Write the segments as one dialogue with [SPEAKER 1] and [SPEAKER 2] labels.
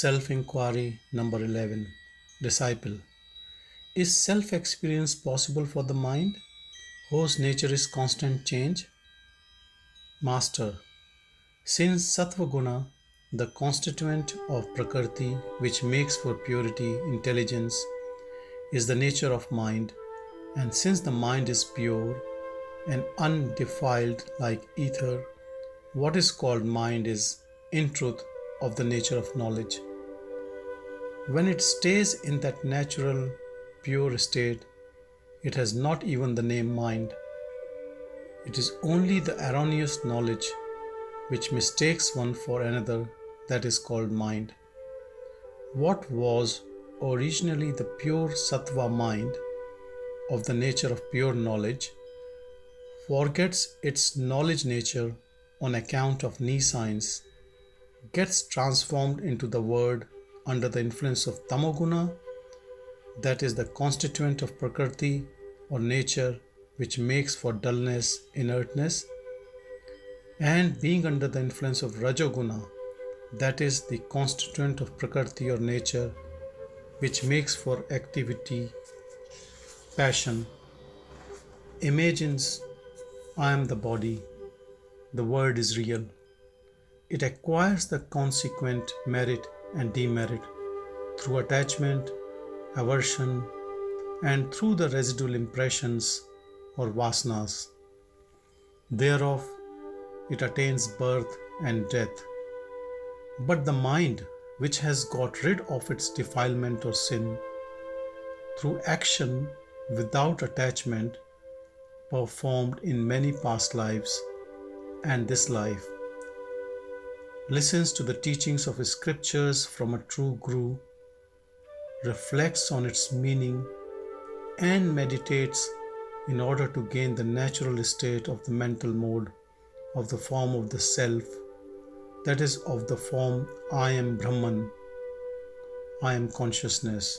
[SPEAKER 1] Self-inquiry number 11. Disciple. Is self-experience possible for the mind, whose nature is constant change? Master. Since Sattva Guna, the constituent of Prakriti which makes for purity, intelligence, is the nature of mind, and since the mind is pure and undefiled like ether, what is called mind is, in truth, of the nature of knowledge. When it stays in that natural, pure state, it has not even the name mind. It is only the erroneous knowledge which mistakes one for another that is called mind. What was originally the pure sattva mind of the nature of pure knowledge forgets its knowledge nature on account of nescience, gets transformed into the word under the influence of tamoguna, that is the constituent of prakriti or nature which makes for dullness, inertness, and being under the influence of rajoguna, that is the constituent of prakriti or nature which makes for activity, passion, imagines I am the body, the word is real. It acquires the consequent merit and demerit through attachment, aversion, and through the residual impressions or vasanas. Thereof it attains birth and death. But the mind, which has got rid of its defilement or sin, through action without attachment, performed in many past lives and this life, listens to the teachings of his scriptures from a true Guru, reflects on its meaning, and meditates in order to gain the natural state of the mental mode of the form of the self, that is, of the form I am Brahman, I am consciousness,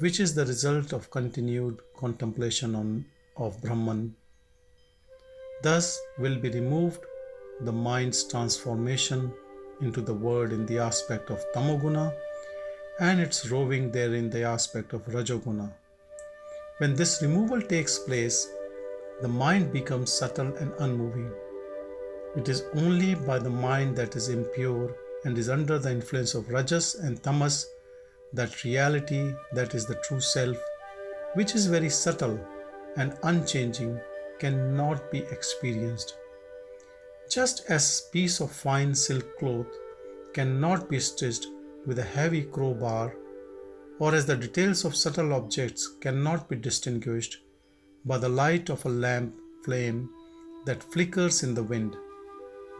[SPEAKER 1] which is the result of continued contemplation of Brahman. Thus will be removed the mind's transformation into the word in the aspect of tamoguna and its roving there in the aspect of rajoguna. When this removal takes place, the mind becomes subtle and unmoving. It is only by the mind that is impure and is under the influence of rajas and tamas that reality, that is the true self, which is very subtle and unchanging, cannot be experienced. Just as a piece of fine silk cloth cannot be stitched with a heavy crowbar, or as the details of subtle objects cannot be distinguished by the light of a lamp flame that flickers in the wind,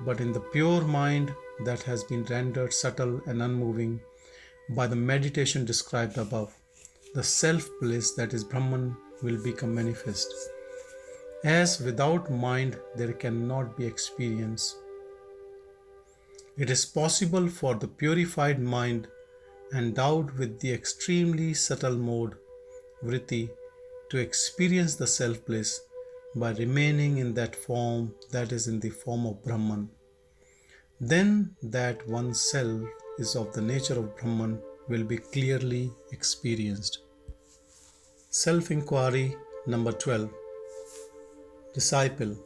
[SPEAKER 1] but in the pure mind that has been rendered subtle and unmoving by the meditation described above, the self-bliss that is Brahman will become manifest. As without mind there cannot be experience, it is possible for the purified mind endowed with the extremely subtle mode, vritti, to experience the self-bliss by remaining in that form, that is in the form of Brahman. Then that oneself is of the nature of Brahman will be clearly experienced. Self-inquiry number 12. Disciple.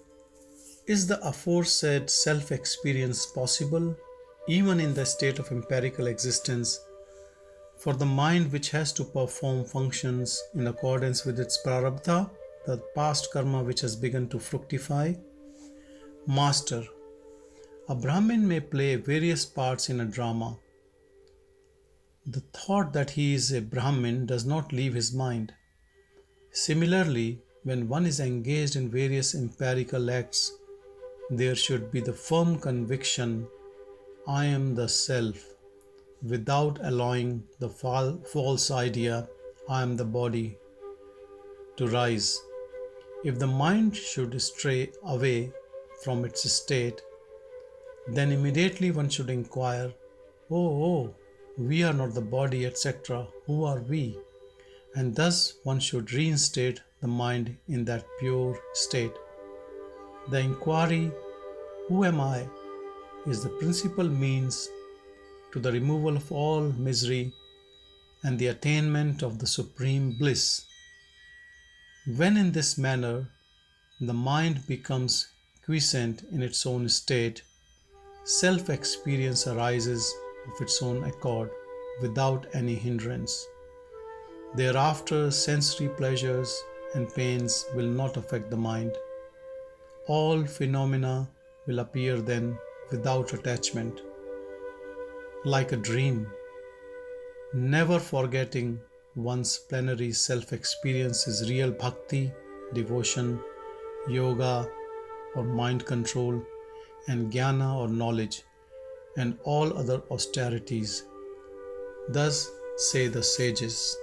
[SPEAKER 1] Is the aforesaid self-experience possible even in the state of empirical existence for the mind which has to perform functions in accordance with its prarabdha, the past karma which has begun to fructify? Master. A Brahmin may play various parts in a drama. The thought that he is a Brahmin does not leave his mind. Similarly, when one is engaged in various empirical acts, there should be the firm conviction, I am the self, without allowing the false idea, I am the body, to rise. If the mind should stray away from its state, then immediately one should inquire, oh, we are not the body, etc. Who are we? And thus one should reinstate the mind in that pure state. The inquiry, who am I, is the principal means to the removal of all misery and the attainment of the supreme bliss. When in this manner the mind becomes quiescent in its own state, self-experience arises of its own accord without any hindrance. Thereafter, sensory pleasures and pains will not affect the mind. All phenomena will appear then without attachment, like a dream. Never forgetting one's plenary self-experience is real bhakti, devotion, yoga or mind control, and jnana or knowledge, and all other austerities. Thus say the sages.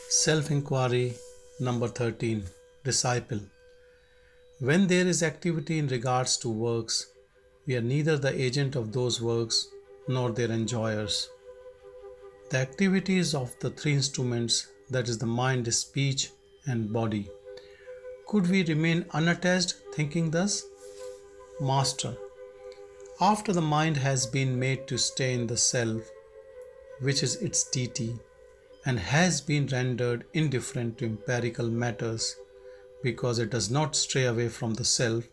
[SPEAKER 1] Self-inquiry number 13. Disciple. When there is activity in regards to works, we are neither the agent of those works nor their enjoyers. The activities of the three instruments, that is the mind, speech, and body. Could we remain unattached thinking thus? Master. After the mind has been made to stay in the self, which is its deity, and has been rendered indifferent to empirical matters because it does not stray away from the self,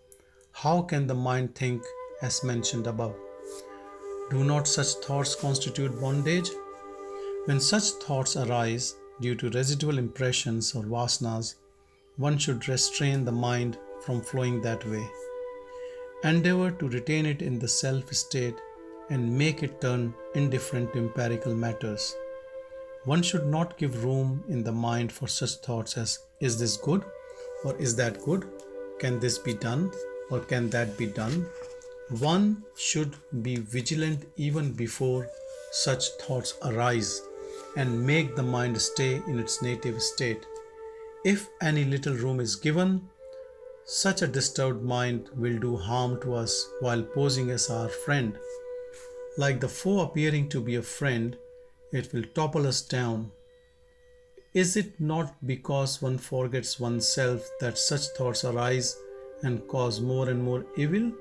[SPEAKER 1] how can the mind think as mentioned above? Do not such thoughts constitute bondage? When such thoughts arise due to residual impressions or vasanas, one should restrain the mind from flowing that way. Endeavor to retain it in the self state and make it turn indifferent to empirical matters. One should not give room in the mind for such thoughts as, is this good or is that good? Can this be done or can that be done? One should be vigilant even before such thoughts arise and make the mind stay in its native state. If any little room is given, such a disturbed mind will do harm to us while posing as our friend. Like the foe appearing to be a friend, it will topple us down. Is it not because one forgets oneself that such thoughts arise and cause more and more evil?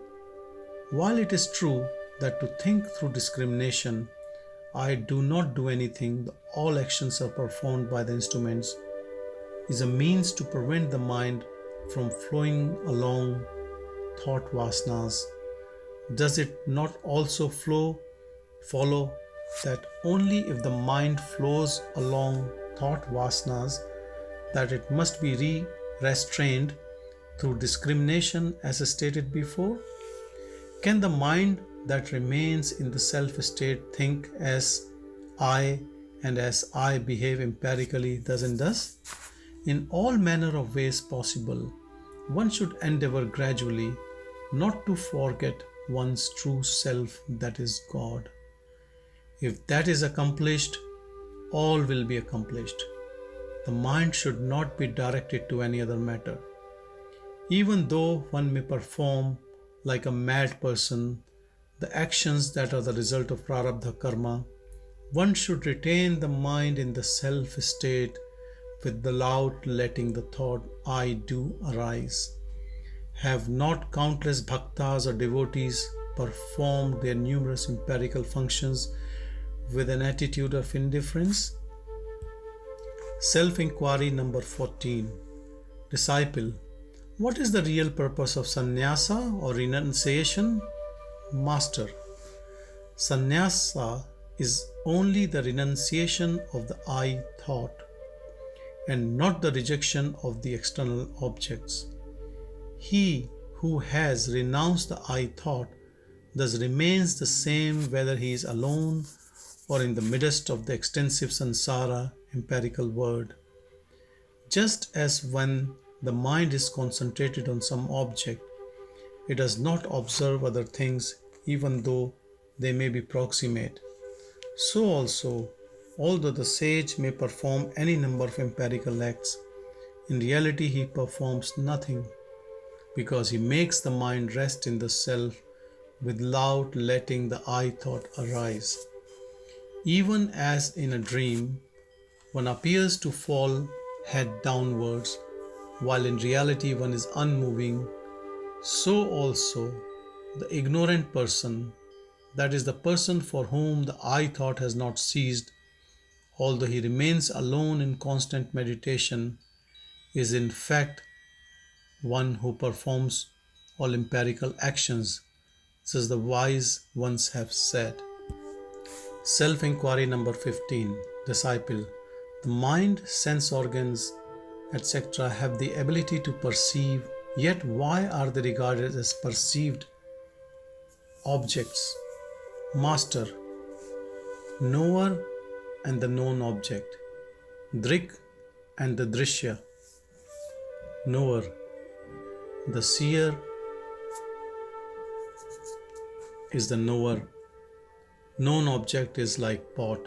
[SPEAKER 1] While it is true that to think through discrimination, I do not do anything, all actions are performed by the instruments, is a means to prevent the mind from flowing along thought vasanas. Does it not also follow that only if the mind flows along thought vasanas that it must be restrained through discrimination as stated before? Can the mind that remains in the self-state think as I and as I behave empirically thus and thus? In all manner of ways possible, one should endeavor gradually not to forget one's true self, that is God. If that is accomplished, all will be accomplished. The mind should not be directed to any other matter. Even though one may perform like a mad person the actions that are the result of prarabdha karma, one should retain the mind in the self state without letting the thought I do arise. Have not countless bhaktas or devotees performed their numerous empirical functions with an attitude of indifference? Self-inquiry number 14. Disciple. What is the real purpose of sannyasa or renunciation? Master. Sannyasa is only the renunciation of the I thought and not the rejection of the external objects. He who has renounced the I thought thus remains the same whether he is alone or in the midst of the extensive samsara empirical world. Just as when the mind is concentrated on some object, it does not observe other things even though they may be proximate. So also, although the sage may perform any number of empirical acts, in reality he performs nothing because he makes the mind rest in the self without letting the I thought arise. Even as in a dream, one appears to fall head downwards, while in reality one is unmoving, so also the ignorant person That is, the person for whom the I thought has not ceased, although he remains alone in constant meditation, is in fact one who performs all empirical actions, as the wise ones have said. Self inquiry number 15. Disciple. The mind, sense organs, etc., have the ability to perceive, yet why are they regarded as perceived objects? Master. Knower and the known object. Drik and the drishya. Knower. The seer is the knower. Known object is like pot.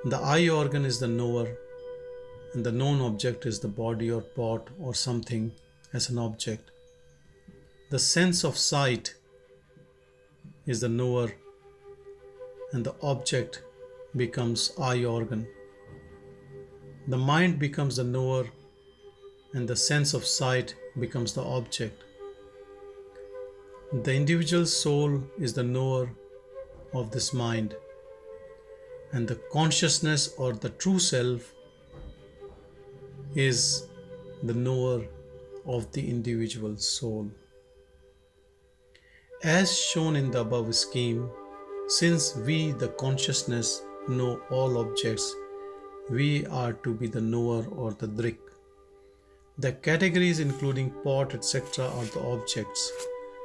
[SPEAKER 1] The eye organ is the knower, and the known object is the body or pot or something as an object. The sense of sight is the knower, and the object becomes eye organ. The mind becomes the knower, and the sense of sight becomes the object. The individual soul is the knower of this mind, and the consciousness or the true self is the knower of the individual soul. As shown in the above scheme, since we, the consciousness, know all objects, we are to be the knower or the drik. The categories including pot, etc., are the objects,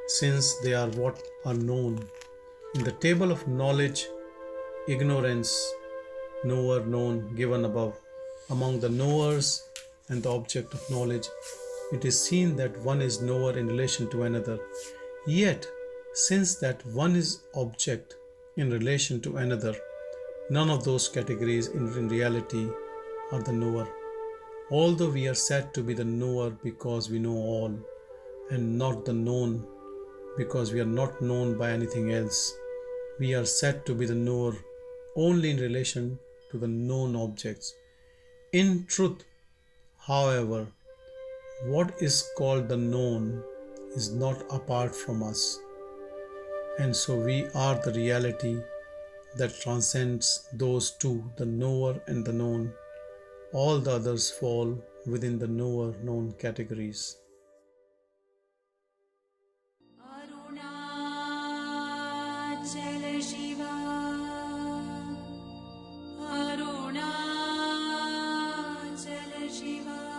[SPEAKER 1] since they are what are known. In the table of knowledge, ignorance, knower, known, given above, among the knowers and the object of knowledge, it is seen that one is knower in relation to another. Yet, since that one is object in relation to another, none of those categories in reality are the knower. Although we are said to be the knower because we know all, and not the known because we are not known by anything else, we are said to be the knower only in relation to the known objects. In truth, however, what is called the known is not apart from us, and so we are the reality that transcends those two, the knower and the known. All the others fall within the knower-known categories.
[SPEAKER 2] Arunachala Shiva, Arunachala Shiva.